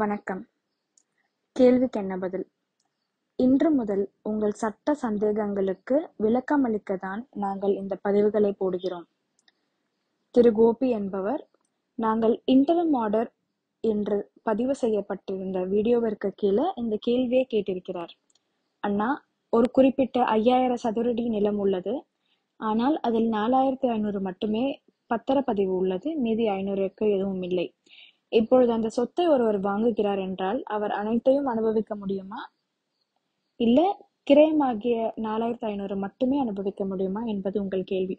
வணக்கம். கேள்விக்கு என்ன பதில்? இன்று முதல் உங்கள் சட்ட சந்தேகங்களுக்கு விளக்கமளிக்கத்தான் நாங்கள் இந்த பதிவுகளை போடுகிறோம். திரு கோபி என்பவர் நாங்கள் இன்டர்ம் ஆர்டர் என்று பதிவு செய்யப்பட்டிருந்த வீடியோவிற்கு கீழே இந்த கேள்வியை கேட்டிருக்கிறார். அண்ணா, ஒரு குறிப்பிட்ட 5000 சதுரடி நிலம் உள்ளது. ஆனால் அதில் 4500 மட்டுமே பத்திரப்பதிவு உள்ளது. மீதி 500க்கு எதுவும் இல்லை. இப்பொழுது அந்த சொத்தை ஒருவர் வாங்குகிறார் என்றால் அவர் அனைத்தையும் அனுபவிக்க முடியுமா, இல்ல கிரயமாகிய 4500 மட்டுமே அனுபவிக்க முடியுமா என்பது உங்கள் கேள்வி.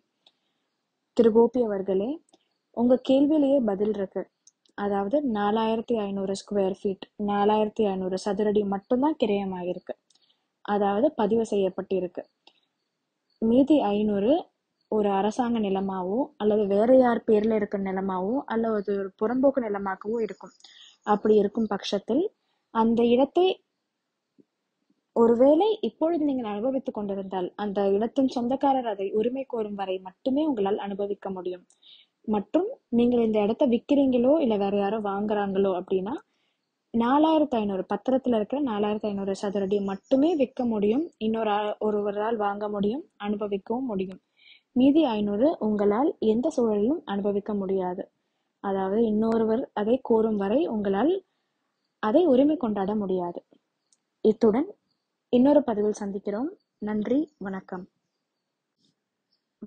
திரு கோபி அவர்களே, உங்க கேள்வியிலேயே பதில் இருக்கு. அதாவது 4500 ஸ்கொயர் ஃபீட், 4500 சதுரடி மட்டும்தான் கிரயமாகிருக்கு, அதாவது பதிவு செய்யப்பட்டிருக்கு. மீதி 500 ஒரு அரசாங்க நிலமாவோ அல்லது வேற யார் பேர்ல இருக்கிற நிலமாவோ அல்லது ஒரு புறம்போக்கு நிலமாகவோ இருக்கும். அப்படி இருக்கும் பட்சத்தில் அந்த இடத்தை ஒருவேளை இப்பொழுது நீங்கள் அனுபவித்துக் கொண்டிருந்தால் அந்த இடத்தின் சொந்தக்காரர் அதை உரிமை கோரும் வரை மட்டுமே உங்களால் அனுபவிக்க முடியும். மற்றும் நீங்கள் இந்த இடத்த விற்கிறீங்களோ இல்ல வேற யாரோ வாங்குறாங்களோ அப்படின்னா 4500 பத்திரத்துல இருக்கிற 4500 சதுரடி மட்டுமே விற்க முடியும். ஒருவரால் வாங்க முடியும், அனுபவிக்கவும் முடியும். மீதி 500 உங்களால் எந்த சூழலிலும் அனுபவிக்க முடியாது. அதாவது இன்னொருவர் அதை கோரும் வரை உங்களால் அதை உரிமை கொண்டாட முடியாது. இத்துடன் இன்னொரு பதிவில் சந்திக்கிறோம். நன்றி, வணக்கம்.